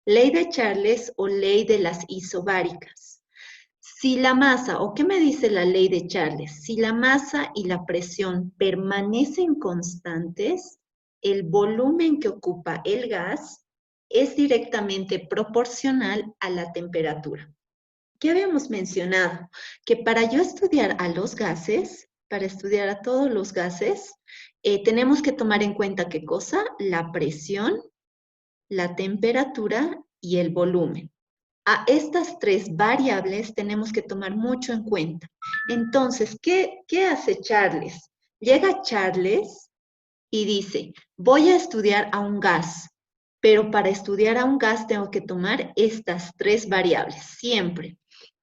Ley de Charles o ley de las isobáricas. Si la masa, o qué me dice la ley de Charles, si la masa y la presión permanecen constantes, el volumen que ocupa el gas es directamente proporcional a la temperatura. ¿Qué habíamos mencionado? Que para yo estudiar a los gases, para estudiar a todos los gases, tenemos que tomar en cuenta qué cosa, la presión, la temperatura y el volumen. A estas tres variables tenemos que tomar mucho en cuenta. Entonces, ¿qué hace Charles? Llega Charles y dice, voy a estudiar a un gas, pero para estudiar a un gas tengo que tomar estas tres variables, siempre.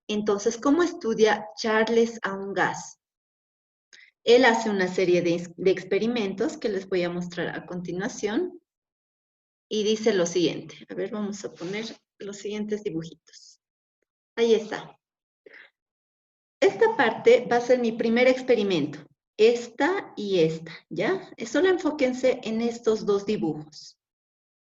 Entonces, ¿cómo estudia Charles a un gas? Él hace una serie de experimentos que les voy a mostrar a continuación y dice lo siguiente. A ver, vamos a poner los siguientes dibujitos. Ahí está. Esta parte va a ser mi primer experimento. Esta y esta, ¿ya? Solo enfóquense en estos dos dibujos,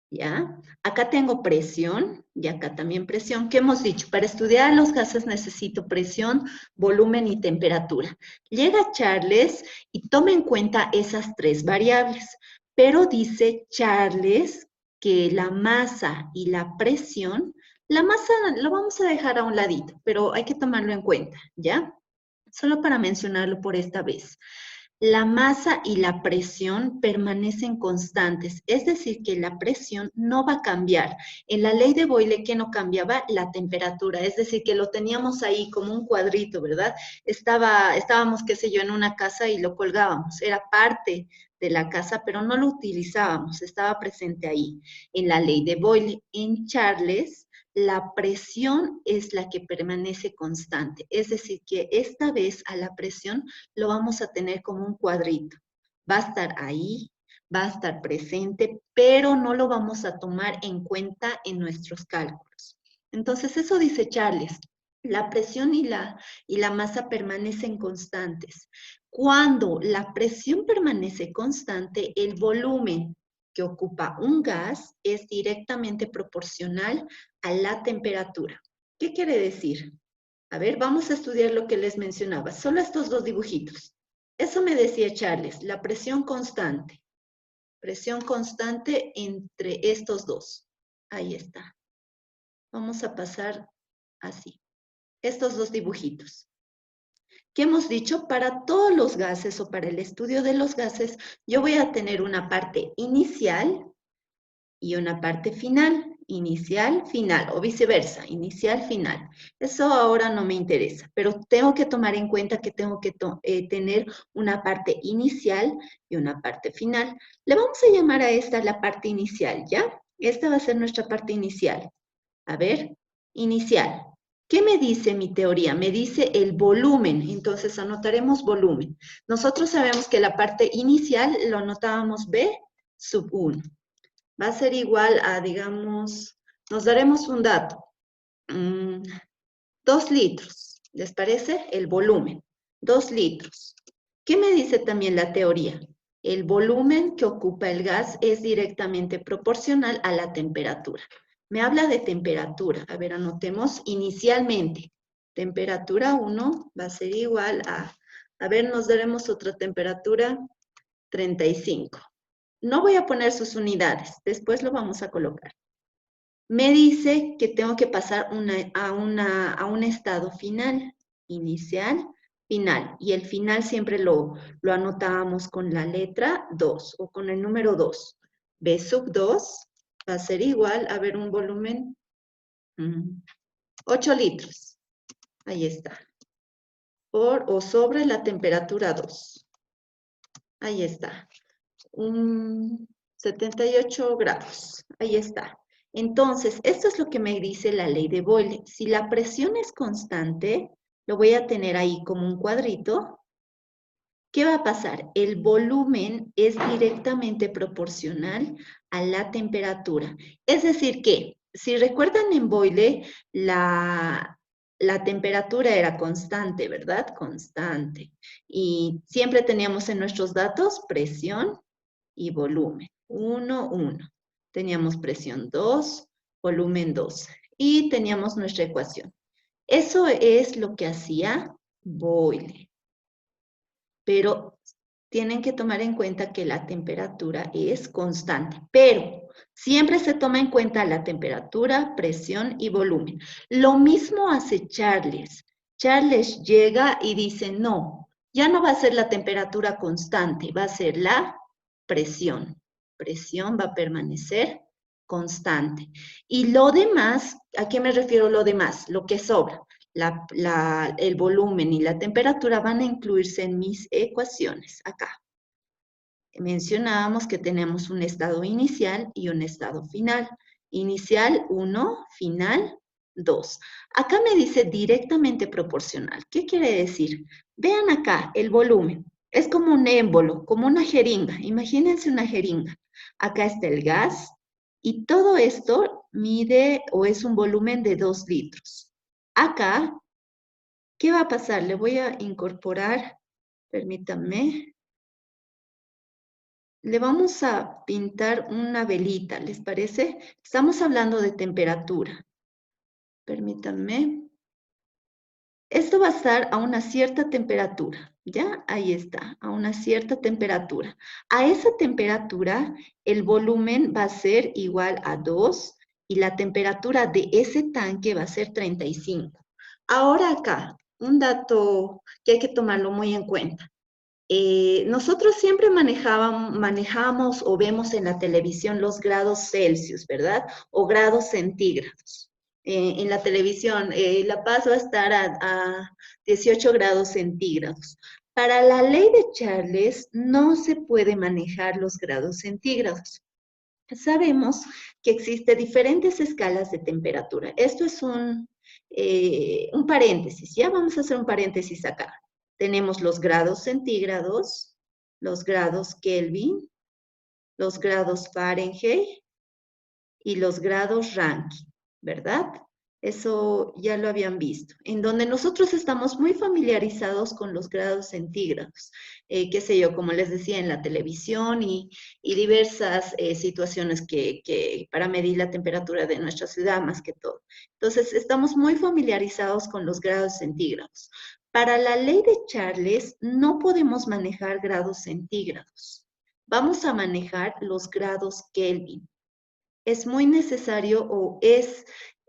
¿ya? Acá tengo presión y acá también presión. ¿Qué hemos dicho? Para estudiar los gases necesito presión, volumen y temperatura. Llega Charles y toma en cuenta esas tres variables, pero dice Charles que la masa y la presión, la masa lo vamos a dejar a un ladito, pero hay que tomarlo en cuenta, ¿ya? Solo para mencionarlo por esta vez. La masa y la presión permanecen constantes, es decir, que la presión no va a cambiar. En la ley de Boyle, ¿qué no cambiaba? La temperatura, es decir, que lo teníamos ahí como un cuadrito, ¿verdad? Estábamos, qué sé yo, en una casa y lo colgábamos, era parte de la casa, pero no lo utilizábamos, estaba presente ahí. En la ley de Boyle, en Charles, la presión es la que permanece constante, es decir, que esta vez a la presión lo vamos a tener como un cuadrito. Va a estar ahí, va a estar presente, pero no lo vamos a tomar en cuenta en nuestros cálculos. Entonces, eso dice Charles. La presión y la masa permanecen constantes. Cuando la presión permanece constante, el volumen que ocupa un gas es directamente proporcional a la temperatura. ¿Qué quiere decir? A ver, vamos a estudiar lo que les mencionaba. Solo estos dos dibujitos. Eso me decía Charles, la presión constante. Presión constante entre estos dos. Ahí está. Vamos a pasar así. Estos dos dibujitos. ¿Qué hemos dicho? Para todos los gases o para el estudio de los gases, yo voy a tener una parte inicial y una parte final, inicial, final, o viceversa, inicial, final. Eso ahora no me interesa, pero tengo que tomar en cuenta que tengo que tener una parte inicial y una parte final. Le vamos a llamar a esta la parte inicial, ¿ya? Esta va a ser nuestra parte inicial. A ver, inicial. ¿Qué me dice mi teoría? Me dice el volumen, entonces anotaremos volumen. Nosotros sabemos que la parte inicial lo anotábamos B sub 1. Va a ser igual a, digamos, nos daremos un dato, 2 litros, ¿les parece? El volumen, 2 litros. ¿Qué me dice también la teoría? El volumen que ocupa el gas es directamente proporcional a la temperatura. Me habla de temperatura. A ver, anotemos inicialmente. Temperatura 1 va a ser igual a ver, nos daremos otra temperatura, 35. No voy a poner sus unidades, después lo vamos a colocar. Me dice que tengo que pasar a un estado final, inicial, final. Y el final siempre lo anotábamos con la letra 2 o con el número 2. B sub 2 va a ser igual a ver un volumen 8 litros. Ahí está. Por o sobre la temperatura 2. Ahí está. 78 grados. Ahí está. Entonces, esto es lo que me dice la ley de Boyle. Si la presión es constante, lo voy a tener ahí como un cuadrito. ¿Qué va a pasar? El volumen es directamente proporcional a la temperatura. Es decir que, si recuerdan en Boyle, la temperatura era constante, ¿verdad? Constante. Y siempre teníamos en nuestros datos presión y volumen. 1, 1. Teníamos presión 2, volumen 2. Y teníamos nuestra ecuación. Eso es lo que hacía Boyle. Pero tienen que tomar en cuenta que la temperatura es constante, pero siempre se toma en cuenta la temperatura, presión y volumen. Lo mismo hace Charles. Charles llega y dice, no, ya no va a ser la temperatura constante, va a ser la presión. Presión va a permanecer constante. Y lo demás, ¿a qué me refiero lo demás? Lo que sobra el volumen y la temperatura van a incluirse en mis ecuaciones acá. Mencionábamos que tenemos un estado inicial y un estado final. Inicial 1, final 2. Acá me dice directamente proporcional. ¿Qué quiere decir? Vean acá el volumen. Es como un émbolo, como una jeringa. Imagínense una jeringa. Acá está el gas y todo esto mide o es un volumen de 2 litros. Acá, ¿qué va a pasar? Le voy a incorporar, permítanme, le vamos a pintar una velita, ¿les parece? Estamos hablando de temperatura. Permítanme. Esto va a estar a una cierta temperatura, ¿ya? Ahí está, a una cierta temperatura. A esa temperatura, el volumen va a ser igual a 2 y la temperatura de ese tanque va a ser 35. Ahora acá, un dato que hay que tomarlo muy en cuenta. Nosotros siempre manejamos o vemos en la televisión los grados Celsius, ¿verdad? O grados centígrados. En la televisión, La Paz va a estar a 18 grados centígrados. Para la ley de Charles no se puede manejar los grados centígrados. Sabemos que existen diferentes escalas de temperatura. Esto es un paréntesis, ya vamos a hacer un paréntesis acá. Tenemos los grados centígrados, los grados Kelvin, los grados Fahrenheit y los grados Rankine, ¿verdad? Eso ya lo habían visto. En donde nosotros estamos muy familiarizados con los grados centígrados, qué sé yo, como les decía, en la televisión y diversas situaciones que para medir la temperatura de nuestra ciudad más que todo. Entonces, estamos muy familiarizados con los grados centígrados. Para la ley de Charles no podemos manejar grados centígrados. Vamos a manejar los grados Kelvin. Es muy necesario o es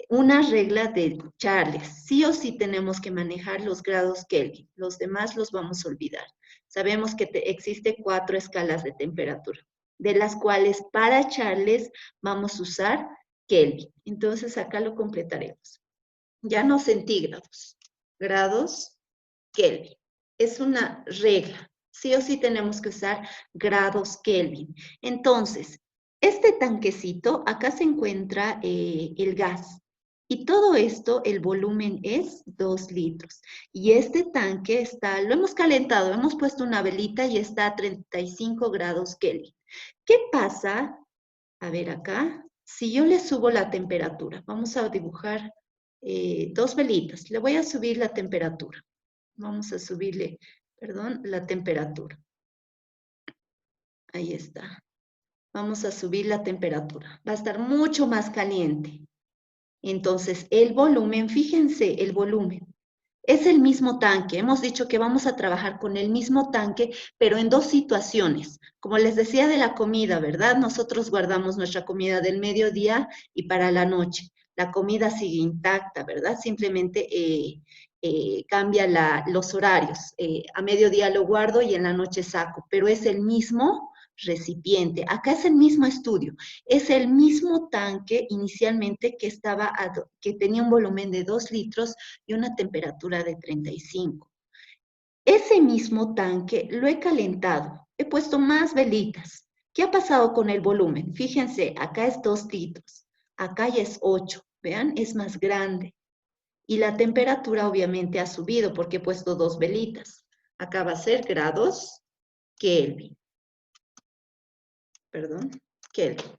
una regla de Charles. Sí o sí tenemos que manejar los grados Kelvin. Los demás los vamos a olvidar. Sabemos que existe 4 escalas de temperatura, de las cuales para Charles vamos a usar Kelvin. Entonces acá lo completaremos. Ya no centígrados, grados Kelvin. Es una regla. Sí o sí tenemos que usar grados Kelvin. Entonces, este tanquecito, acá se encuentra el gas. Y todo esto, el volumen es 2 litros. Y este tanque está, lo hemos calentado, hemos puesto una velita y está a 35 grados Kelvin. ¿Qué pasa? A ver acá, si yo le subo la temperatura, vamos a dibujar 2 velitas. Le voy a subir la temperatura. Vamos a subirle, perdón, la temperatura. Ahí está. Vamos a subir la temperatura. Va a estar mucho más caliente. Entonces, el volumen, fíjense, el volumen. Es el mismo tanque. Hemos dicho que vamos a trabajar con el mismo tanque, pero en 2 situaciones. Como les decía de la comida, ¿verdad? Nosotros guardamos nuestra comida del mediodía y para la noche. La comida sigue intacta, ¿verdad? Simplemente cambia los horarios. A mediodía lo guardo y en la noche saco, pero es el mismo recipiente. Acá es el mismo estudio. Es el mismo tanque inicialmente que tenía un volumen de 2 litros y una temperatura de 35. Ese mismo tanque lo he calentado, he puesto más velitas. ¿Qué ha pasado con el volumen? Fíjense, acá es 2 litros, acá ya es 8, vean, es más grande. Y la temperatura obviamente ha subido porque he puesto 2 velitas. Acá va a ser grados Kelvin. Perdón, Kelvin.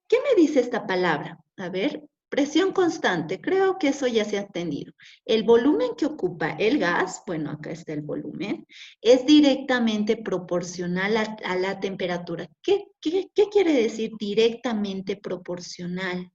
¿Qué me dice esta palabra? A ver, presión constante. Creo que eso ya se ha entendido. El volumen que ocupa el gas, bueno, acá está el volumen, es directamente proporcional a la temperatura. ¿Qué quiere decir directamente proporcional?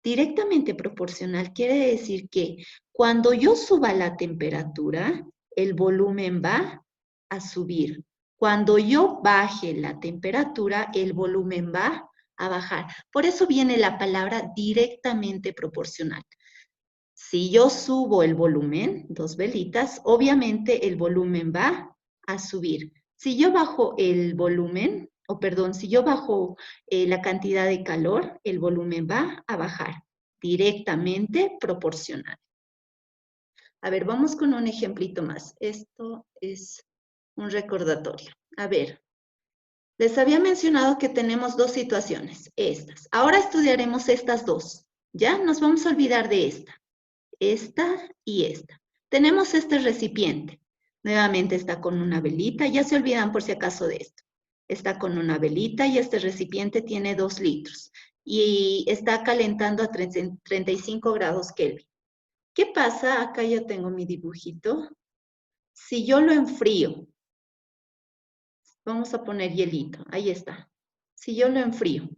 Directamente proporcional quiere decir que cuando yo suba la temperatura, el volumen va a subir. Cuando yo baje la temperatura, el volumen va a bajar. Por eso viene la palabra directamente proporcional. Si yo subo el volumen, 2 velitas, obviamente el volumen va a subir. Si yo bajo el volumen, o perdón, si yo bajo la cantidad de calor, el volumen va a bajar. Directamente proporcional. A ver, vamos con un ejemplito más. Esto es un recordatorio. A ver, les había mencionado que tenemos dos situaciones, estas. Ahora estudiaremos estas dos. Ya nos vamos a olvidar de esta y esta. Tenemos este recipiente. Nuevamente está con una velita. Ya se olvidan por si acaso de esto. Está con una velita y este recipiente tiene 2 litros. Y está calentando a 35 grados Kelvin. ¿Qué pasa? Acá yo tengo mi dibujito. Si yo lo enfrío, vamos a poner hielito. Ahí está. Si yo lo enfrío,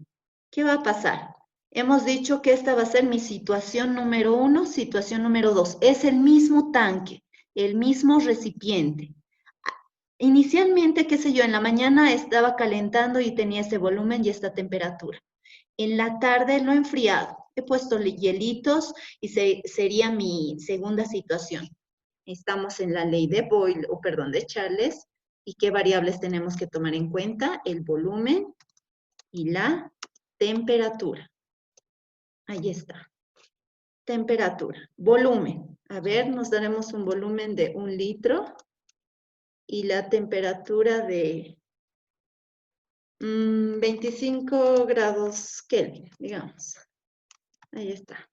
¿qué va a pasar? Hemos dicho que esta va a ser mi situación número 1, situación número 2. Es el mismo tanque, el mismo recipiente. Inicialmente, qué sé yo, en la mañana estaba calentando y tenía este volumen y esta temperatura. En la tarde lo he enfriado. He puesto hielitos y sería mi segunda situación. Estamos en la ley de Boyle, o perdón, de Charles. ¿Y qué variables tenemos que tomar en cuenta? El volumen y la temperatura. Ahí está. Temperatura. Volumen. A ver, nos daremos un volumen de 1 litro y la temperatura de 25 grados Kelvin, digamos. Ahí está.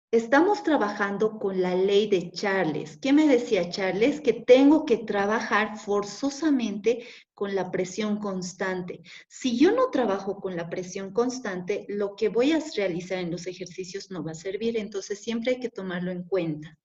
Estamos trabajando con la ley de Charles. ¿Qué me decía Charles? Que tengo que trabajar forzosamente con la presión constante. Si yo no trabajo con la presión constante, lo que voy a realizar en los ejercicios no va a servir, entonces siempre hay que tomarlo en cuenta.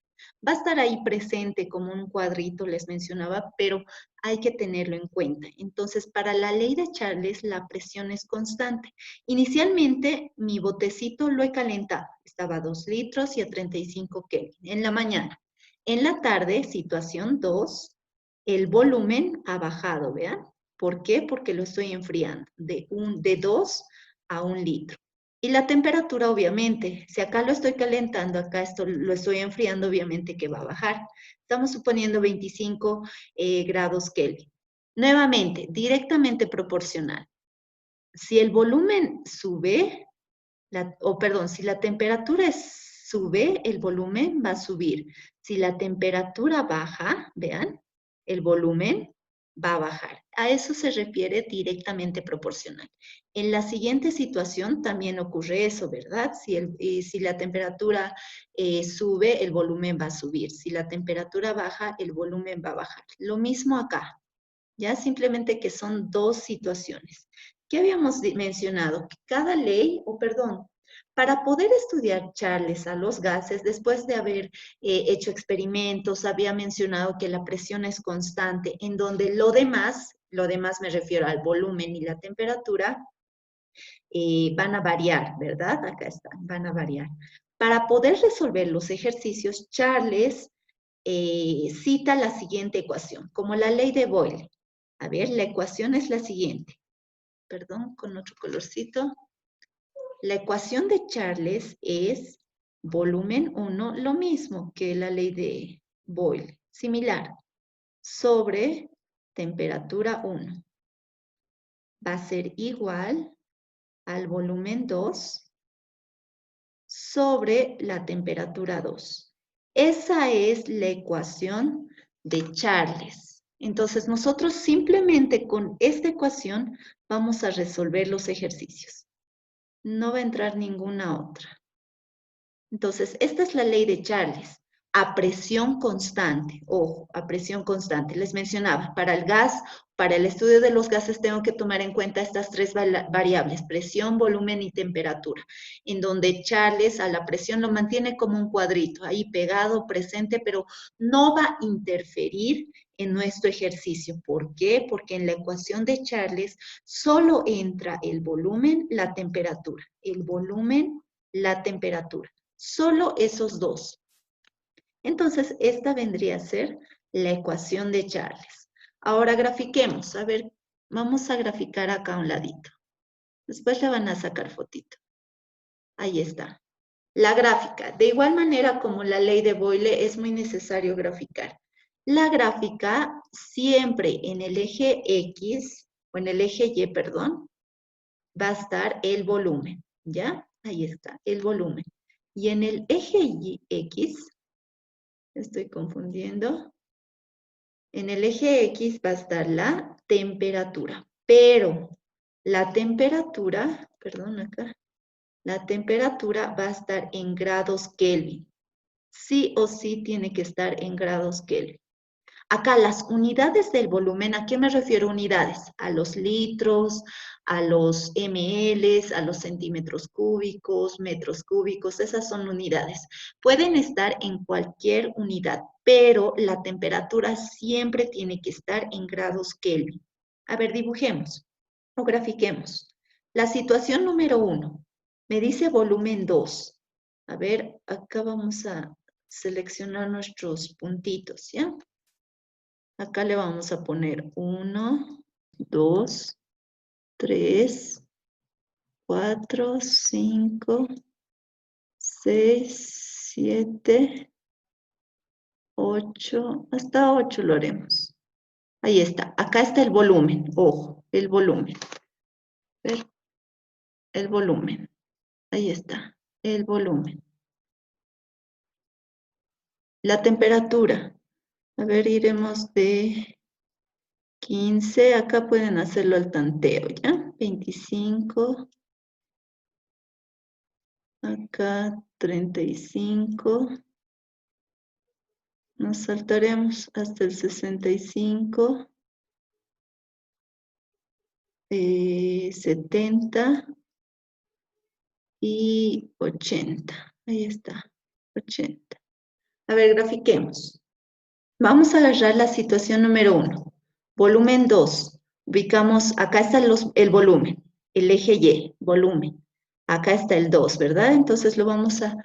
Va a estar ahí presente como un cuadrito, les mencionaba, pero hay que tenerlo en cuenta. Entonces, para la ley de Charles, la presión es constante. Inicialmente, mi botecito lo he calentado. Estaba a 2 litros y a 35 Kelvin en la mañana. En la tarde, situación 2, el volumen ha bajado, ¿vean? ¿Por qué? Porque lo estoy enfriando de 2 a 1 litro. Y la temperatura, obviamente, si acá lo estoy calentando, acá esto lo estoy enfriando, obviamente que va a bajar. Estamos suponiendo 25 grados Kelvin. Nuevamente, directamente proporcional. Si el volumen sube, si la temperatura sube, el volumen va a subir. Si la temperatura baja, vean, el volumen va a bajar. A eso se refiere directamente proporcional. En la siguiente situación también ocurre eso, ¿verdad? Si la temperatura sube, el volumen va a subir. Si la temperatura baja, el volumen va a bajar. Lo mismo acá, ¿ya? Simplemente que son dos situaciones. ¿Qué habíamos mencionado? Que cada ley, para poder estudiar Charles a los gases, después de haber hecho experimentos, había mencionado que la presión es constante, en donde lo demás me refiero al volumen y la temperatura, van a variar, ¿verdad? Acá están, van a variar. Para poder resolver los ejercicios, Charles cita la siguiente ecuación, como la ley de Boyle. A ver, la ecuación es la siguiente. Perdón, con otro colorcito. La ecuación de Charles es volumen 1, lo mismo que la ley de Boyle, similar, sobre temperatura 1. Va a ser igual al volumen 2 sobre la temperatura 2. Esa es la ecuación de Charles. Entonces, nosotros simplemente con esta ecuación vamos a resolver los ejercicios. No va a entrar ninguna otra. Entonces, esta es la ley de Charles. A presión constante, ojo, a presión constante. Les mencionaba, para el gas, para el estudio de los gases tengo que tomar en cuenta estas tres variables, presión, volumen y temperatura, en donde Charles a la presión lo mantiene como un cuadrito, ahí pegado, presente, pero no va a interferir en nuestro ejercicio. ¿Por qué? Porque en la ecuación de Charles solo entra el volumen, la temperatura. El volumen, la temperatura. Solo esos dos. Entonces, esta vendría a ser la ecuación de Charles. Ahora grafiquemos. A ver, vamos a graficar acá a un ladito. Después le van a sacar fotito. Ahí está. La gráfica. De igual manera como la ley de Boyle, es muy necesario graficar. La gráfica siempre en el eje X, o en el eje Y, perdón, va a estar el volumen, ¿ya? Ahí está, el volumen. Y en el eje Y, X, estoy confundiendo, en el eje X va a estar la temperatura, pero la temperatura, perdón acá, la temperatura va a estar en grados Kelvin. Sí o sí tiene que estar en grados Kelvin. Acá las unidades del volumen, ¿a qué me refiero unidades? A los litros, a los ml, a los centímetros cúbicos, metros cúbicos, esas son unidades. Pueden estar en cualquier unidad, pero la temperatura siempre tiene que estar en grados Kelvin. A ver, dibujemos o grafiquemos. La situación número 1, me dice volumen 2. A ver, acá vamos a seleccionar nuestros puntitos, ¿ya? Acá le vamos a poner 1, 2, 3, 4, 5, 6, 7, 8, hasta 8 lo haremos. Ahí está, acá está el volumen, ojo, el volumen. ¿Ver? El volumen, ahí está, el volumen. La temperatura, a ver, iremos de 15, acá pueden hacerlo al tanteo, ¿ya? 25, acá 35, nos saltaremos hasta el 65, 70 y 80. Ahí está, 80. A ver, grafiquemos. Vamos a agarrar la situación número 1. Volumen 2. Ubicamos, acá está el volumen, el eje Y, volumen. Acá está el 2, ¿verdad? Entonces lo vamos a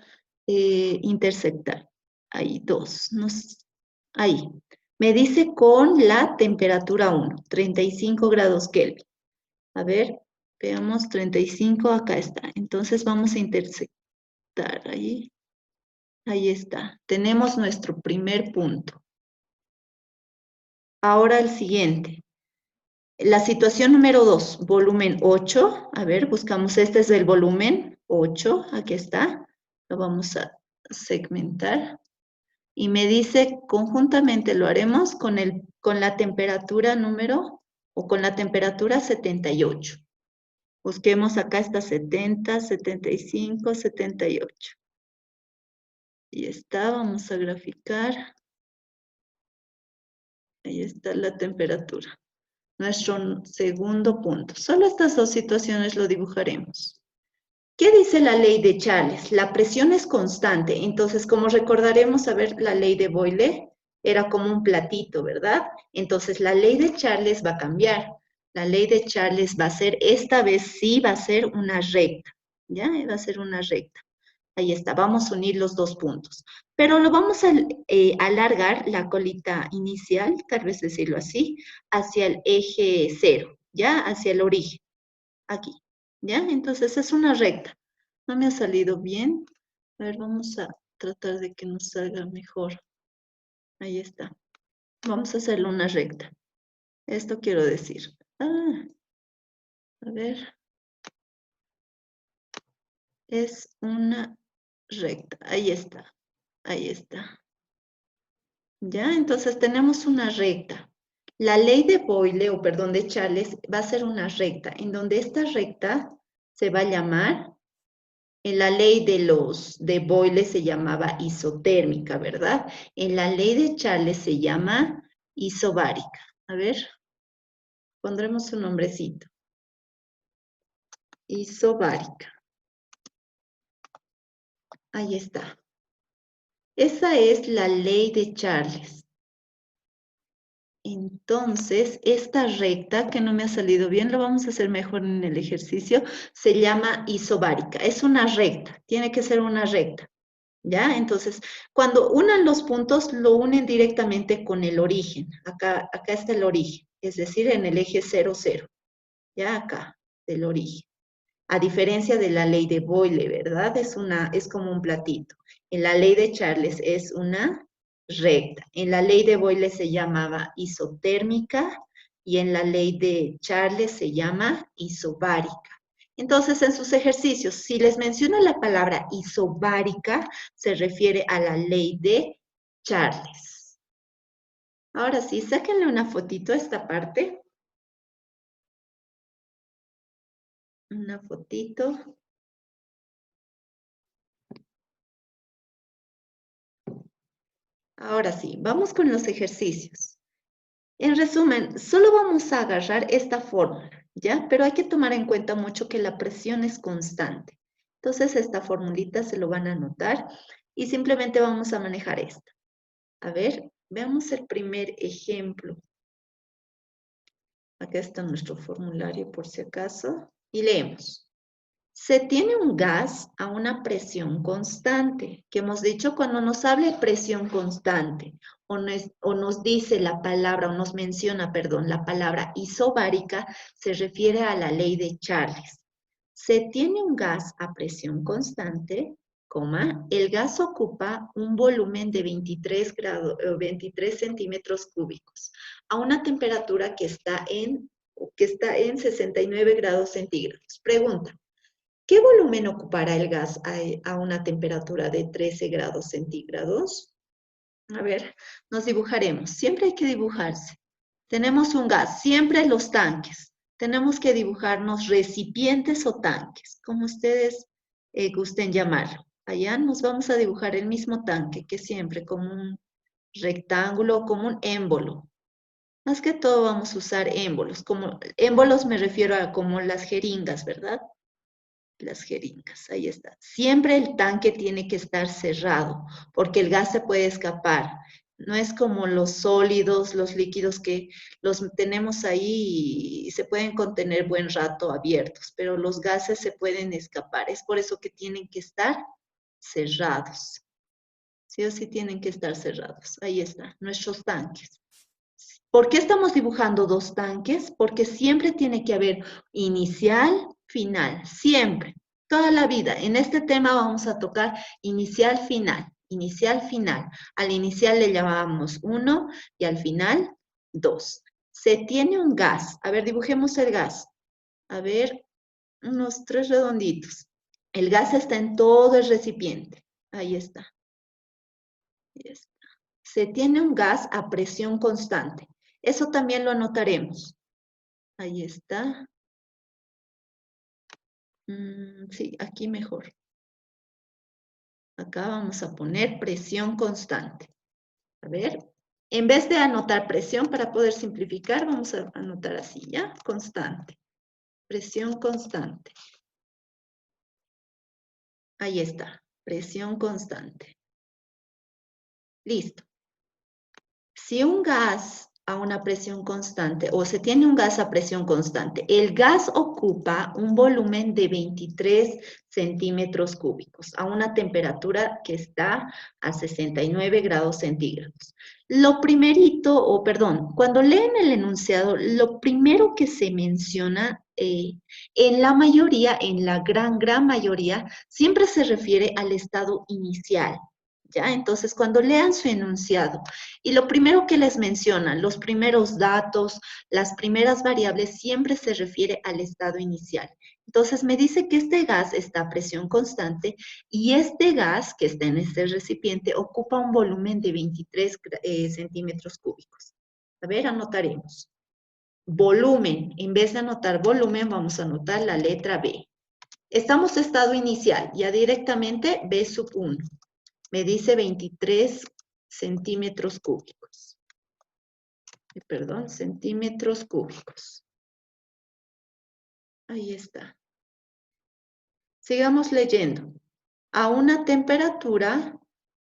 intersectar. Ahí, 2. Ahí. Me dice con la temperatura 1, 35 grados Kelvin. A ver, veamos, 35, acá está. Entonces vamos a intersectar ahí. Ahí está. Tenemos nuestro primer punto. Ahora el siguiente. La situación número 2, volumen 8. A ver, buscamos, este es el volumen 8. Aquí está. Lo vamos a segmentar. Y me dice, conjuntamente lo haremos con la temperatura número, o con la temperatura 78. Busquemos acá está 70, 75, 78. Ahí está, vamos a graficar. Ahí está la temperatura. Nuestro segundo punto. Solo estas dos situaciones lo dibujaremos. ¿Qué dice la ley de Charles? La presión es constante. Entonces, como recordaremos, a ver, la ley de Boyle era como un platito, ¿verdad? Entonces, la ley de Charles va a cambiar. La ley de Charles va a ser, esta vez sí va a ser una recta, ¿ya? Va a ser una recta. Ahí está, vamos a unir los dos puntos. Pero lo vamos a alargar la colita inicial, tal vez decirlo así, hacia el eje 0, ¿ya? Hacia el origen, aquí, ¿ya? Entonces es una recta. No me ha salido bien. A ver, vamos a tratar de que nos salga mejor. Ahí está. Vamos a hacerlo una recta. Esto quiero decir. A ver. Es una recta. Ahí está. Ahí está. ¿Ya? Entonces tenemos una recta. La ley de Boyle, o perdón, de Charles, va a ser una recta, en donde esta recta se va a llamar, en la ley de Boyle se llamaba isotérmica, ¿verdad? En la ley de Charles se llama isobárica. A ver, pondremos un nombrecito. Isobárica. Ahí está. Esa es la ley de Charles. Entonces, esta recta, que no me ha salido bien, lo vamos a hacer mejor en el ejercicio, se llama isobárica. Es una recta, tiene que ser una recta, ¿ya? Entonces, cuando unan los puntos, lo unen directamente con el origen. Acá está el origen, es decir, en el eje 0, 0, ya acá, del origen. A diferencia de la ley de Boyle, ¿verdad? Es como un platito. En la ley de Charles es una recta. En la ley de Boyle se llamaba isotérmica y en la ley de Charles se llama isobárica. Entonces, en sus ejercicios, si les menciono la palabra isobárica, se refiere a la ley de Charles. Ahora sí, sáquenle una fotito a esta parte. Una fotito. Ahora sí, vamos con los ejercicios. En resumen, solo vamos a agarrar esta fórmula, ¿ya? Pero hay que tomar en cuenta mucho que la presión es constante. Entonces, esta formulita se lo van a anotar y simplemente vamos a manejar esta. A ver, veamos el primer ejemplo. Acá está nuestro formulario por si acaso. Y leemos. Se tiene un gas a una presión constante, que hemos dicho cuando nos habla de presión constante o nos dice la palabra, o nos menciona, perdón, la palabra isobárica, se refiere a la ley de Charles. Se tiene un gas a presión constante, el gas ocupa un volumen de 23 centímetros cúbicos a una temperatura que está en 69 grados centígrados. Pregunta. ¿Qué volumen ocupará el gas a una temperatura de 13 grados centígrados? A ver, nos dibujaremos. Siempre hay que dibujarse. Tenemos un gas, siempre los tanques. Tenemos que dibujarnos recipientes o tanques, como ustedes gusten llamarlo. Allá nos vamos a dibujar el mismo tanque que siempre, como un rectángulo o como un émbolo. Más que todo vamos a usar émbolos. Como émbolos me refiero a como las jeringas, ¿verdad? Las jeringas, ahí está. Siempre el tanque tiene que estar cerrado, porque el gas se puede escapar. No es como los sólidos, los líquidos que los tenemos ahí y se pueden contener buen rato abiertos, pero los gases se pueden escapar. Es por eso que tienen que estar cerrados. Sí o sí tienen que estar cerrados. Ahí está, nuestros tanques. ¿Por qué estamos dibujando dos tanques? Porque siempre tiene que haber inicial, final, siempre, toda la vida. En este tema vamos a tocar inicial, final, inicial, final. Al inicial le llamábamos 1 y al final 2. Se tiene un gas. A ver, dibujemos el gas. A ver, unos 3 redonditos. El gas está en todo el recipiente. Ahí está. Ahí está. Se tiene un gas a presión constante. Eso también lo anotaremos. Ahí está. Sí, aquí mejor. Acá vamos a poner presión constante. A ver, en vez de anotar presión para poder simplificar, vamos a anotar así, ¿ya? Constante. Presión constante. Ahí está, presión constante. Listo. Si un gas a una presión constante o se tiene un gas a presión constante, el gas ocupa un volumen de 23 centímetros cúbicos a una temperatura que está a 69 grados centígrados. Lo primerito, o perdón, cuando leen el enunciado, lo primero que se menciona en la mayoría, en la gran mayoría, siempre se refiere al estado inicial. ¿Ya? Entonces, cuando lean su enunciado y lo primero que les mencionan, los primeros datos, las primeras variables, siempre se refiere al estado inicial. Entonces, me dice que este gas está a presión constante y este gas que está en este recipiente ocupa un volumen de 23 centímetros cúbicos. A ver, anotaremos. Volumen. En vez de anotar volumen, vamos a anotar la letra B. Estamos en estado inicial, ya directamente B sub 1. Me dice 23 centímetros cúbicos. Perdón, centímetros cúbicos. Ahí está. Sigamos leyendo. A una temperatura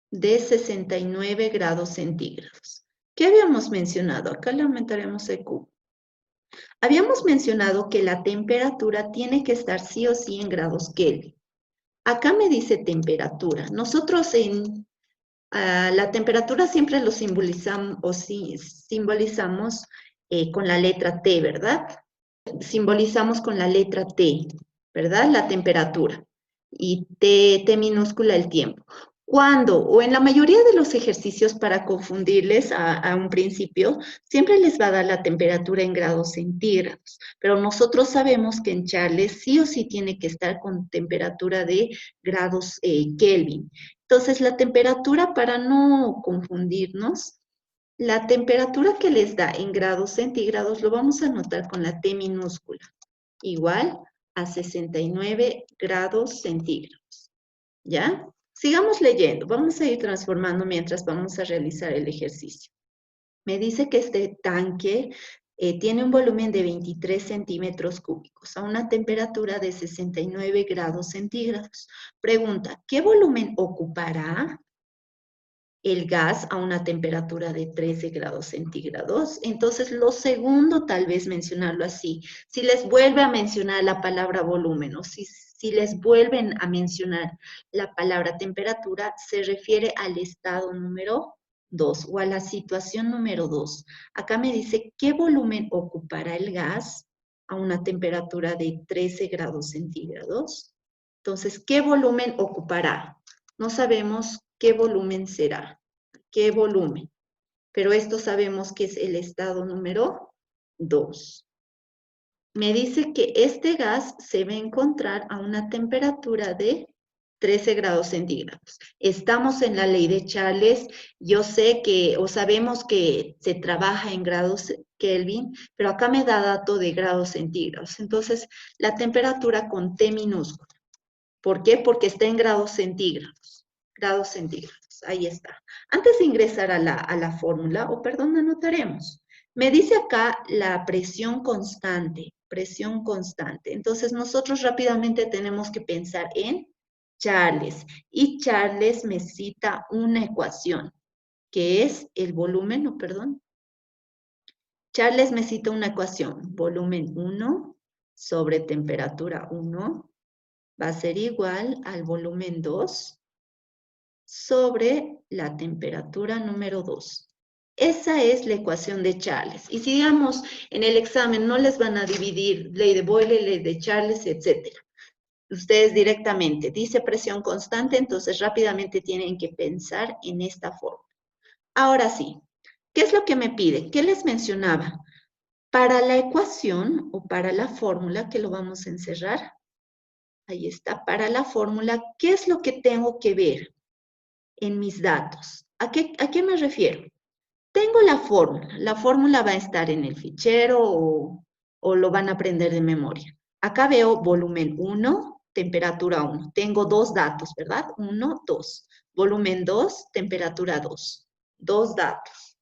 de 69 grados centígrados. ¿Qué habíamos mencionado? Acá le aumentaremos el Q. Habíamos mencionado que la temperatura tiene que estar sí o sí en grados Kelvin. Acá me dice temperatura. Nosotros en la temperatura siempre lo simbolizamos, simbolizamos con la letra T, ¿verdad? Simbolizamos con la letra T, ¿verdad? La temperatura. Y T minúscula el tiempo. Cuando, o en la mayoría de los ejercicios para confundirles a un principio, siempre les va a dar la temperatura en grados centígrados, pero nosotros sabemos que en Charles sí o sí tiene que estar con temperatura de grados Kelvin. Entonces, la temperatura, para no confundirnos, la temperatura que les da en grados centígrados lo vamos a anotar con la T minúscula, igual a 69 grados centígrados. ¿Ya? Sigamos leyendo. Vamos a ir transformando mientras vamos a realizar el ejercicio. Me dice que este tanque tiene un volumen de 23 centímetros cúbicos a una temperatura de 69 grados centígrados. Pregunta, ¿qué volumen ocupará el gas a una temperatura de 13 grados centígrados? Entonces, lo segundo, tal vez mencionarlo así. Si les vuelve a mencionar la palabra volumen o si les vuelven a mencionar la palabra temperatura, se refiere al estado número 2 o a la situación número 2. Acá me dice qué volumen ocupará el gas a una temperatura de 13 grados centígrados. Entonces, ¿qué volumen ocupará? No sabemos qué volumen será, qué volumen, pero esto sabemos que es el estado número 2. Me dice que este gas se va a encontrar a una temperatura de 13 grados centígrados. Estamos en la ley de Charles. Yo sé que, o sabemos que se trabaja en grados Kelvin, pero acá me da dato de grados centígrados. Entonces, la temperatura con T minúscula. ¿Por qué? Porque está en grados centígrados. Grados centígrados. Ahí está. Antes de ingresar a la fórmula, o perdón, anotaremos. Me dice acá la presión constante. Presión constante. Entonces, nosotros rápidamente tenemos que pensar en Charles. Y Charles me cita una ecuación, que es el volumen, o perdón. Charles me cita una ecuación. Volumen 1 sobre temperatura 1 va a ser igual al volumen 2 sobre la temperatura número 2. Esa es la ecuación de Charles. Y si digamos en el examen no les van a dividir ley de Boyle, ley de Charles, etc. Ustedes directamente dice presión constante, entonces rápidamente tienen que pensar en esta forma. Ahora sí, ¿qué es lo que me pide? ¿Qué les mencionaba? Para la ecuación o para la fórmula que lo vamos a encerrar, ahí está, para la fórmula, ¿qué es lo que tengo que ver en mis datos? ¿A qué me refiero? Tengo la fórmula va a estar en el fichero o lo van a aprender de memoria. Acá veo volumen 1, temperatura 1. Tengo dos datos, ¿verdad? 1, 2. Volumen 2, temperatura 2. Dos datos.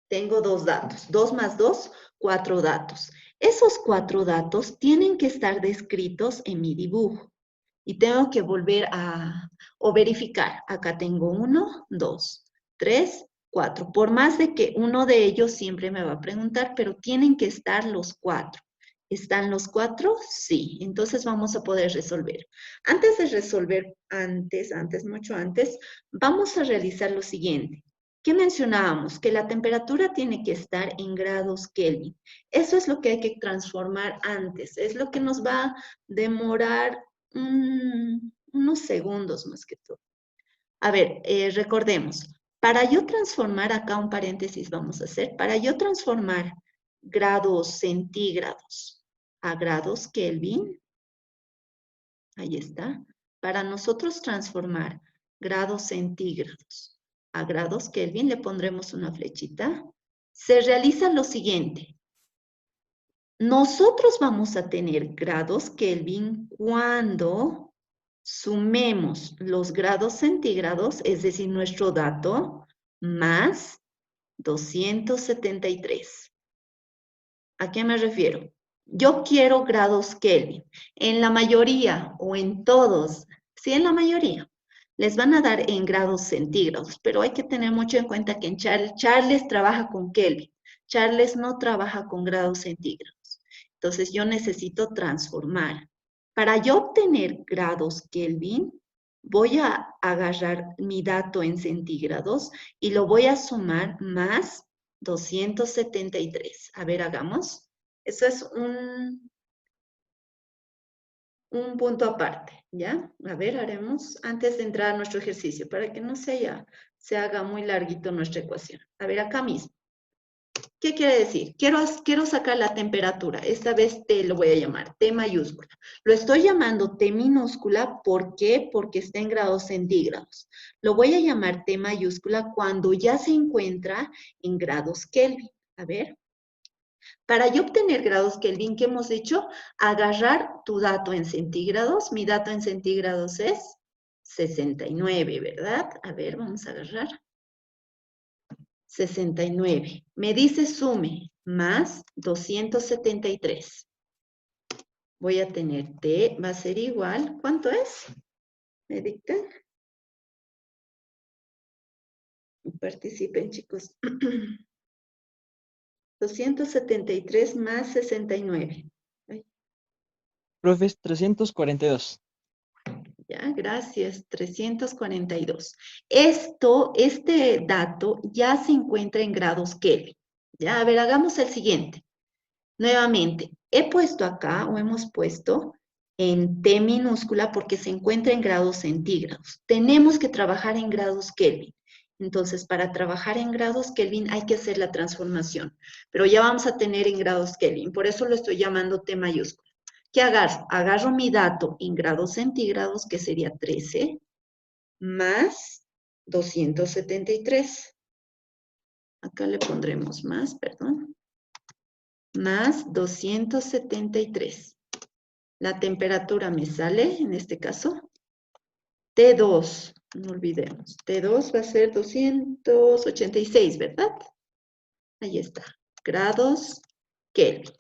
Tengo dos datos. 2 más 2, 4 datos. Esos 4 datos tienen que estar descritos en mi dibujo. Y tengo que volver o verificar. Acá tengo 1, 2, 3, 4. Por más de que uno de ellos siempre me va a preguntar, pero tienen que estar los 4. ¿Están los 4? Sí. Entonces vamos a poder resolver. Antes de resolver, mucho antes, vamos a realizar lo siguiente. ¿Qué mencionábamos? Que la temperatura tiene que estar en grados Kelvin. Eso es lo que hay que transformar antes. Es lo que nos va a demorar unos segundos más que todo. A ver, recordemos. Para yo transformar, acá un paréntesis vamos a hacer, para yo transformar grados centígrados a grados Kelvin, ahí está, para nosotros transformar grados centígrados a grados Kelvin, le pondremos una flechita, se realiza lo siguiente. Nosotros vamos a tener grados Kelvin cuando sumemos los grados centígrados, es decir, nuestro dato, más 273. ¿A qué me refiero? Yo quiero grados Kelvin. En la mayoría o en todos, sí, en la mayoría, les van a dar en grados centígrados, pero hay que tener mucho en cuenta que en Charles trabaja con Kelvin. Charles no trabaja con grados centígrados. Entonces yo necesito transformar. Para yo obtener grados Kelvin, voy a agarrar mi dato en centígrados y lo voy a sumar más 273. A ver, hagamos. Eso es un punto aparte, ¿ya? A ver, haremos antes de entrar a nuestro ejercicio para que no se haga muy larguito nuestra ecuación. A ver, acá mismo. ¿Qué quiere decir? Quiero sacar la temperatura. Esta vez T lo voy a llamar T mayúscula. Lo estoy llamando T minúscula. ¿Por qué? Porque está en grados centígrados. Lo voy a llamar T mayúscula cuando ya se encuentra en grados Kelvin. A ver. Para yo obtener grados Kelvin, ¿qué hemos hecho? Agarrar tu dato en centígrados. Mi dato en centígrados es 69, ¿verdad? A ver, vamos a agarrar. 69. Me dice sume más 273. Voy a tener T, va a ser igual. ¿Cuánto es? ¿Me dictan? Participen, chicos. 273 más 69. Ay, Profes, 342. ya, gracias. 342. Este dato ya se encuentra en grados Kelvin. Ya, a ver, hagamos el siguiente. Nuevamente, he puesto acá o hemos puesto en T minúscula porque se encuentra en grados centígrados. Tenemos que trabajar en grados Kelvin. Entonces, para trabajar en grados Kelvin hay que hacer la transformación. Pero ya vamos a tener en grados Kelvin. Por eso lo estoy llamando T mayúscula. ¿Qué agarro? Agarro mi dato en grados centígrados, que sería 13, más 273. Acá le pondremos más, perdón. Más 273. La temperatura me sale, en este caso, T2, no olvidemos, T2 va a ser 286, ¿verdad? Ahí está, grados Kelvin.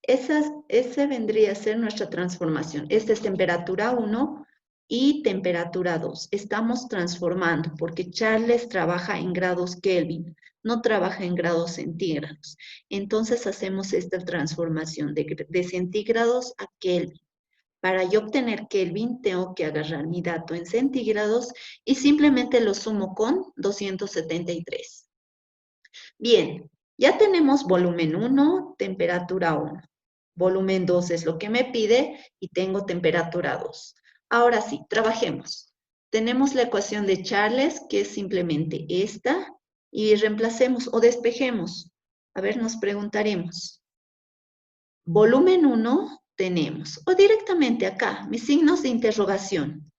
Ese vendría a ser nuestra transformación. Esta es temperatura 1 y temperatura 2. Estamos transformando porque Charles trabaja en grados Kelvin, no trabaja en grados centígrados. Entonces hacemos esta transformación de centígrados a Kelvin. Para yo obtener Kelvin, tengo que agarrar mi dato en centígrados y simplemente lo sumo con 273. Bien, ya tenemos volumen 1, temperatura 1. Volumen 2 es lo que me pide y tengo temperatura 2. Ahora sí, trabajemos. Tenemos la ecuación de Charles, que es simplemente esta, y reemplacemos o despejemos. A ver, nos preguntaremos. Volumen 1 tenemos, o directamente acá, mis signos de interrogación.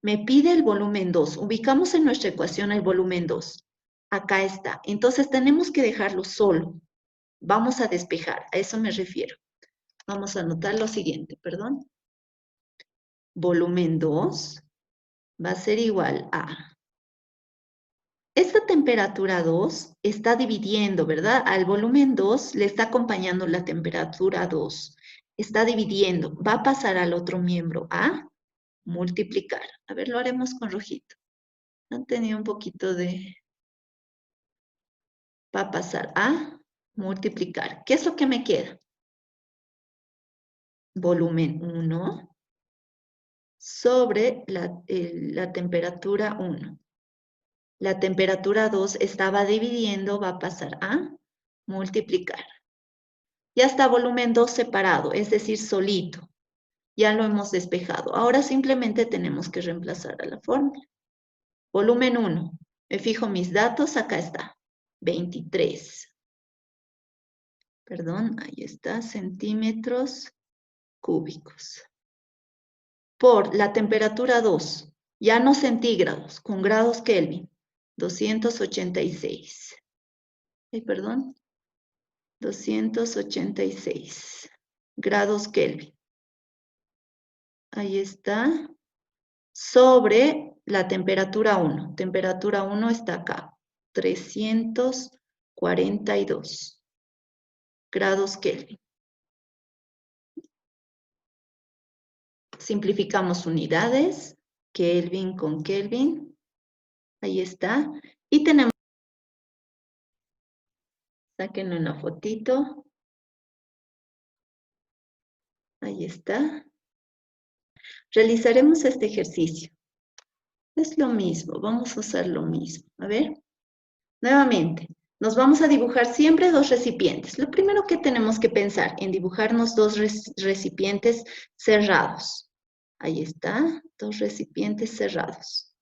Me pide el volumen 2. Ubicamos en nuestra ecuación el volumen 2. Acá está. Entonces tenemos que dejarlo solo. Vamos a despejar, a eso me refiero. Vamos a anotar lo siguiente, perdón. Volumen 2 va a ser igual a... Esta temperatura 2 está dividiendo, ¿verdad? Al volumen 2 le está acompañando la temperatura 2. Está dividiendo. Va a pasar al otro miembro a multiplicar. A ver, lo haremos con rojito. Han tenido un poquito de... Va a pasar a multiplicar. ¿Qué es lo que me queda? Volumen 1 sobre la temperatura 1. La temperatura 2 estaba dividiendo, va a pasar a multiplicar. Ya está volumen 2 separado, es decir, solito. Ya lo hemos despejado. Ahora simplemente tenemos que reemplazar a la fórmula. Volumen 1. Me fijo mis datos, acá está. 23. Perdón, ahí está, centímetros cúbicos. Por la temperatura 2, ya no centígrados, con grados Kelvin, 286. Perdón, 286 grados Kelvin. Ahí está. Sobre la temperatura 1. Temperatura 1 está acá. 342 grados Kelvin. Simplificamos unidades. Kelvin con Kelvin. Ahí está. Y tenemos, sáquenle una fotito. Ahí está. Realizaremos este ejercicio. Es lo mismo, vamos a usar lo mismo. A ver, nuevamente, nos vamos a dibujar siempre dos recipientes. Lo primero que tenemos que pensar en dibujarnos dos recipientes cerrados. Ahí está, dos recipientes cerrados.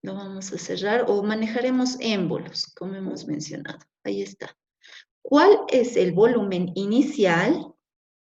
Lo vamos a cerrar o manejaremos émbolos, como hemos mencionado. Ahí está. ¿Cuál es el volumen inicial?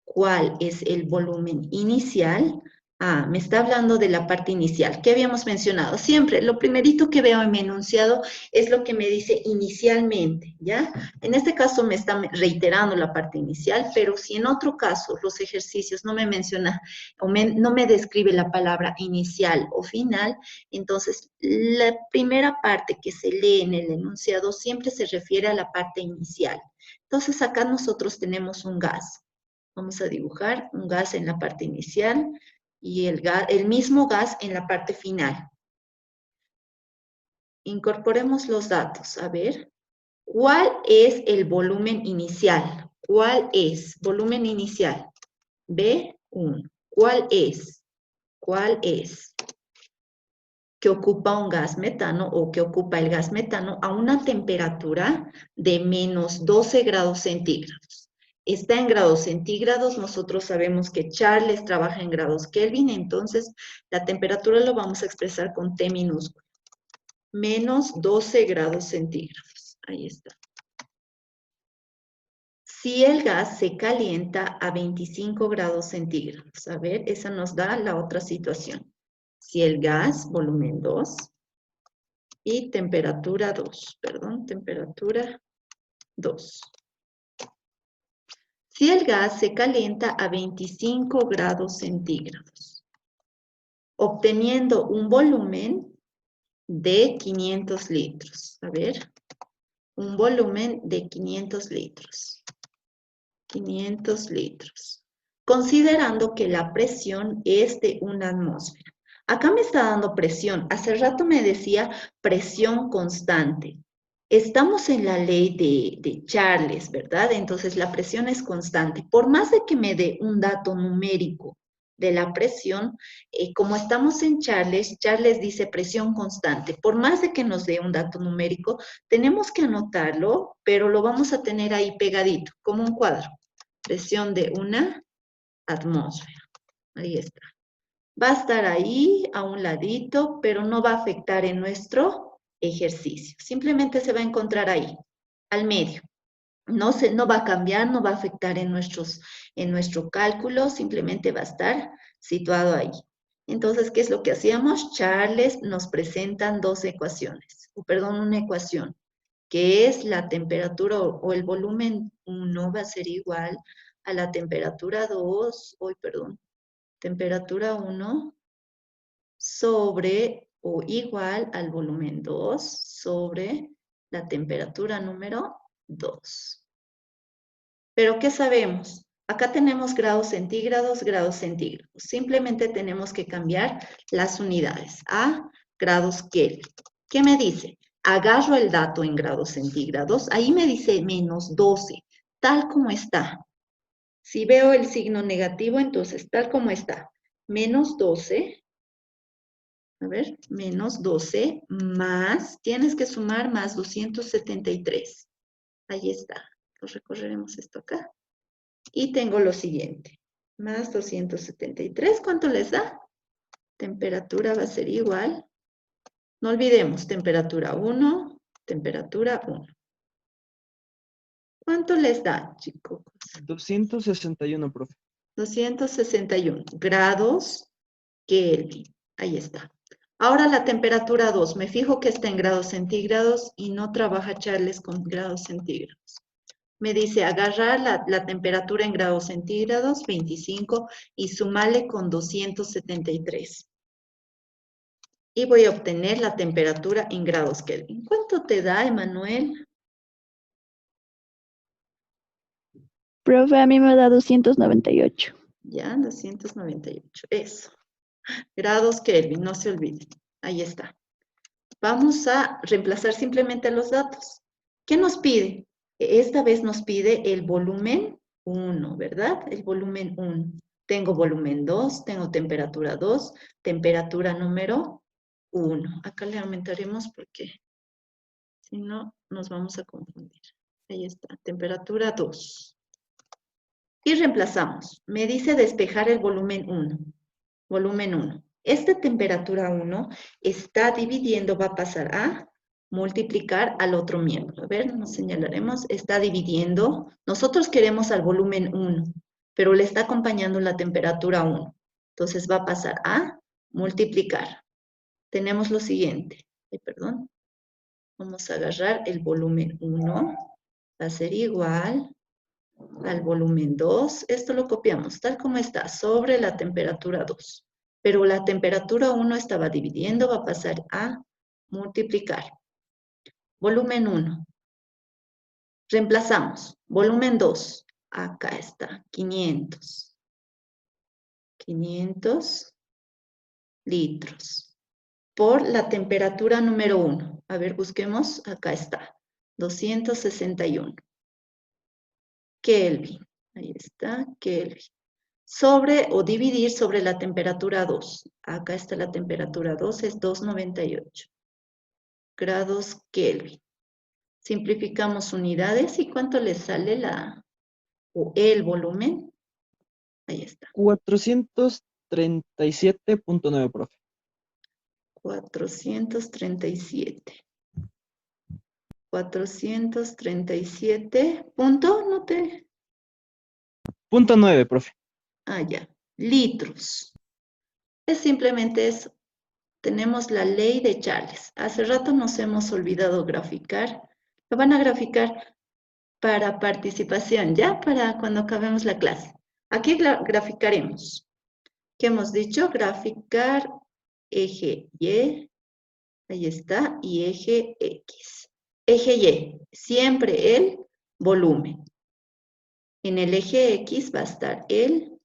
¿Cuál es el volumen inicial? Ah, me está hablando de la parte inicial. ¿Qué habíamos mencionado? Siempre, lo primerito que veo en mi enunciado es lo que me dice inicialmente, ¿ya? En este caso me está reiterando la parte inicial, pero si en otro caso los ejercicios no me menciona o no me describe la palabra inicial o final, entonces la primera parte que se lee en el enunciado siempre se refiere a la parte inicial. Entonces acá nosotros tenemos un gas. Vamos a dibujar un gas en la parte inicial y el mismo gas en la parte final. Incorporemos los datos. A ver, ¿cuál es el volumen inicial? ¿Cuál es? Volumen inicial. B1. ¿Cuál es? ¿Cuál es? Que ocupa un gas metano o que ocupa el gas metano a una temperatura de menos 12 grados centígrados. Está en grados centígrados, nosotros sabemos que Charles trabaja en grados Kelvin, entonces la temperatura lo vamos a expresar con T minúscula. Menos 12 grados centígrados. Ahí está. Si el gas se calienta a 25 grados centígrados. A ver, esa nos da la otra situación. Si el gas, volumen 2, y temperatura 2, perdón, temperatura 2. Si el gas se calienta a 25 grados centígrados, obteniendo un volumen de 500 litros. A ver, un volumen de 500 litros. 500 litros. Considerando que la presión es de una atmósfera. Acá me está dando presión. Hace rato me decía presión constante. Estamos en la ley de Charles, ¿verdad? Entonces la presión es constante. Por más de que me dé un dato numérico de la presión, como estamos en Charles, Charles dice presión constante. Por más de que nos dé un dato numérico, tenemos que anotarlo, pero lo vamos a tener ahí pegadito, como un cuadro. Presión de una atmósfera. Ahí está. Va a estar ahí a un ladito, pero no va a afectar en nuestro ejercicio. Simplemente se va a encontrar ahí, al medio. No va a cambiar, no va a afectar en nuestro cálculo, simplemente va a estar situado ahí. Entonces, ¿qué es lo que hacíamos? Charles nos presentan dos ecuaciones, o perdón, una ecuación, que es la temperatura o el volumen 1 va a ser igual a la temperatura 2, temperatura 1 sobre o igual al volumen 2 sobre la temperatura número 2. Pero ¿qué sabemos? Acá tenemos grados centígrados. Simplemente tenemos que cambiar las unidades a grados Kelvin. ¿Qué me dice? Agarro el dato en grados centígrados. Ahí me dice menos 12, tal como está. Si veo el signo negativo, entonces tal como está. Menos 12. A ver, menos 12 más, tienes que sumar más 273. Ahí está. Lo recorreremos esto acá. Y tengo lo siguiente. Más 273, ¿cuánto les da? Temperatura va a ser igual. No olvidemos, temperatura 1, temperatura 1. ¿Cuánto les da, chicos? 261, profe. 261 grados Kelvin. Ahí está. Ahora la temperatura 2. Me fijo que está en grados centígrados y no trabaja Charles con grados centígrados. Me dice agarrar la temperatura en grados centígrados, 25, y sumarle con 273. Y voy a obtener la temperatura en grados Kelvin. ¿Cuánto te da, Emanuel? Profe, a mí me da 298. Ya, 298. Eso. Grados Kelvin, no se olviden. Ahí está. Vamos a reemplazar simplemente los datos. ¿Qué nos pide? Esta vez nos pide el volumen 1, ¿verdad? El volumen 1. Tengo volumen 2, tengo temperatura 2, temperatura número 1. Acá le aumentaremos porque si no nos vamos a confundir. Ahí está, temperatura 2. Y reemplazamos. Me dice despejar el volumen 1. Volumen 1. Esta temperatura 1 está dividiendo, va a pasar a multiplicar al otro miembro. A ver, nos señalaremos, está dividiendo. Nosotros queremos al volumen 1, pero le está acompañando la temperatura 1. Entonces va a pasar a multiplicar. Tenemos lo siguiente. Perdón. Vamos a agarrar el volumen 1. Va a ser igual al volumen 2. Esto lo copiamos tal como está, sobre la temperatura 2. Pero la temperatura 1 estaba dividiendo, va a pasar a multiplicar. Volumen 1. Reemplazamos. Volumen 2. Acá está, 500. 500 litros. Por la temperatura número 1. A ver, busquemos. Acá está. 261. Kelvin. Ahí está, Kelvin. Sobre o dividir sobre la temperatura 2. Acá está la temperatura 2, es 298 grados Kelvin. Simplificamos unidades y ¿cuánto le sale el volumen? Ahí está. 437.9, profe. 437. 437. Punto, no te... Punto 9, profe. Ah, ya. Litros. Es simplemente eso. Tenemos la ley de Charles. Hace rato nos hemos olvidado graficar. Lo van a graficar para participación, ¿ya? Para cuando acabemos la clase. Aquí graficaremos. ¿Qué hemos dicho? Graficar eje Y. Ahí está. Y eje X. Eje Y. Siempre el volumen. En el eje X va a estar el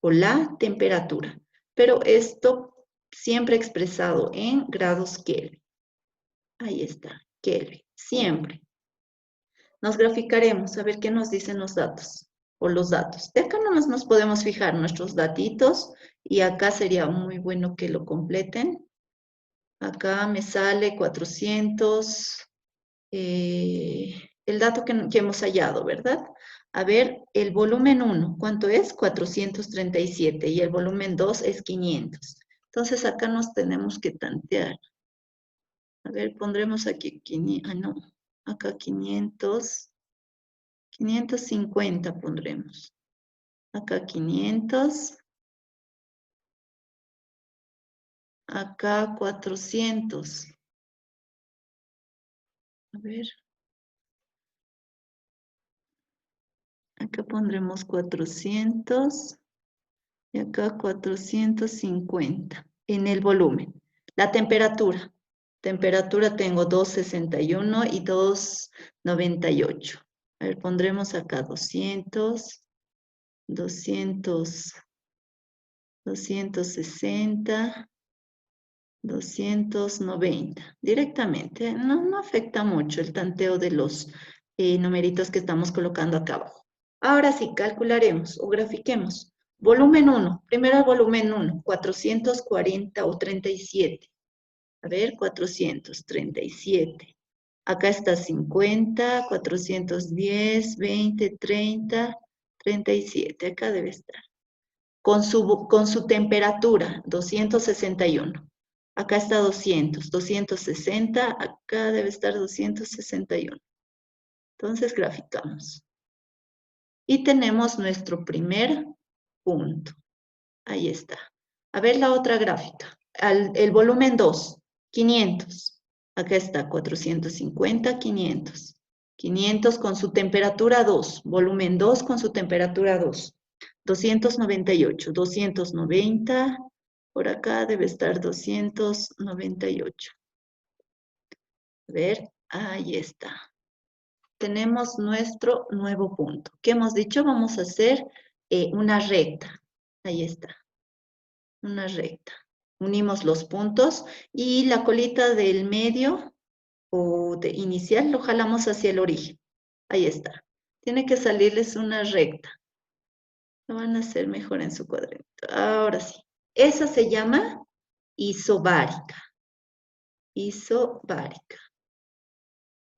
o la temperatura. Pero esto siempre expresado en grados Kelvin. Ahí está, Kelvin, siempre. Nos graficaremos a ver qué nos dicen los datos, o los datos. De acá nomás nos podemos fijar nuestros datitos, y acá sería muy bueno que lo completen. Acá me sale 400, el dato que hemos hallado, ¿verdad? A ver, el volumen 1, ¿cuánto es? 437, y el volumen 2 es 500. Entonces acá nos tenemos que tantear. A ver, pondremos aquí 500, no, acá 500, 550 pondremos. Acá 500, acá 400. A ver, acá pondremos 400 y acá 450 en el volumen. La temperatura. Temperatura tengo 261 y 298. A ver, pondremos acá 200, 200, 260, 290. Directamente, no afecta mucho el tanteo de los numeritos que estamos colocando acá abajo. Ahora sí, calcularemos o grafiquemos. Volumen 1, primero el volumen 1, 440 o 37. A ver, 437. Acá está 50, 410, 20, 30, 37. Acá debe estar. Con su temperatura, 261. Acá está 200, 260, acá debe estar 261. Entonces graficamos. Y tenemos nuestro primer punto. Ahí está. A ver la otra gráfica. El volumen 2, 500. Acá está 450, 500. 500 con su temperatura 2. Volumen 2 con su temperatura 2. 298, 290. Por acá debe estar 298. A ver, ahí está. Tenemos nuestro nuevo punto. ¿Qué hemos dicho? Vamos a hacer una recta. Ahí está. Una recta. Unimos los puntos y la colita del medio o de inicial lo jalamos hacia el origen. Ahí está. Tiene que salirles una recta. Lo van a hacer mejor en su cuadrito. Ahora sí. Esa se llama isobárica. Isobárica.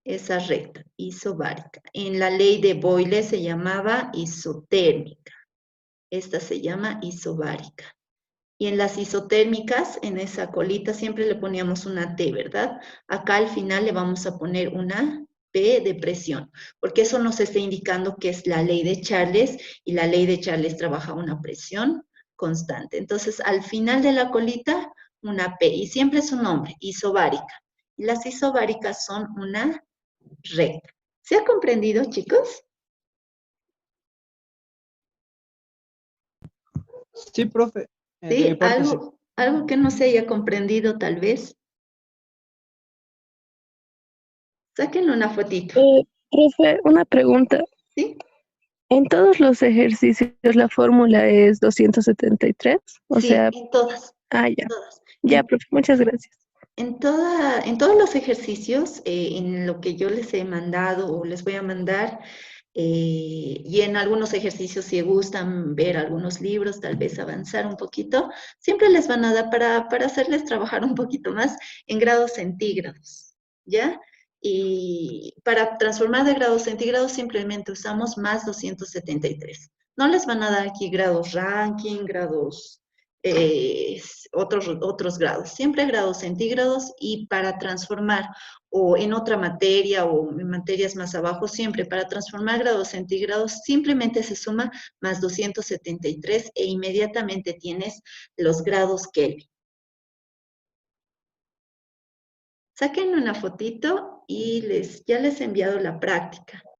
Esa recta, isobárica. En la ley de Boyle se llamaba isotérmica. Esta se llama isobárica. Y en las isotérmicas, en esa colita siempre le poníamos una T, ¿verdad? Acá al final le vamos a poner una P de presión, porque eso nos está indicando que es la ley de Charles y la ley de Charles trabaja a una presión constante. Entonces, al final de la colita, una P y siempre su nombre, isobárica. Y las isobáricas son una recta. ¿Se ha comprendido, chicos? Sí, profe. De mi ¿Sí? parte, sí. Algo que no se haya comprendido tal vez. Sáquenle una fotito, Profe, una pregunta. ¿sí? En todos los ejercicios la fórmula es 273, o Sí, sea, en todas, ya. todas. Ya, profe, muchas gracias. En todos los ejercicios, en lo que yo les he mandado o les voy a mandar, y en algunos ejercicios, si gustan ver algunos libros, tal vez avanzar un poquito, siempre les van a dar para hacerles trabajar un poquito más en grados centígrados, ¿ya? Y para transformar de grados centígrados simplemente usamos más 273. No les van a dar aquí grados ranking, grados otros grados, siempre grados centígrados y para transformar o en otra materia o en materias más abajo, siempre para transformar grados centígrados simplemente se suma más 273 e inmediatamente tienes los grados Kelvin. Saquen una fotito y ya les he enviado la práctica.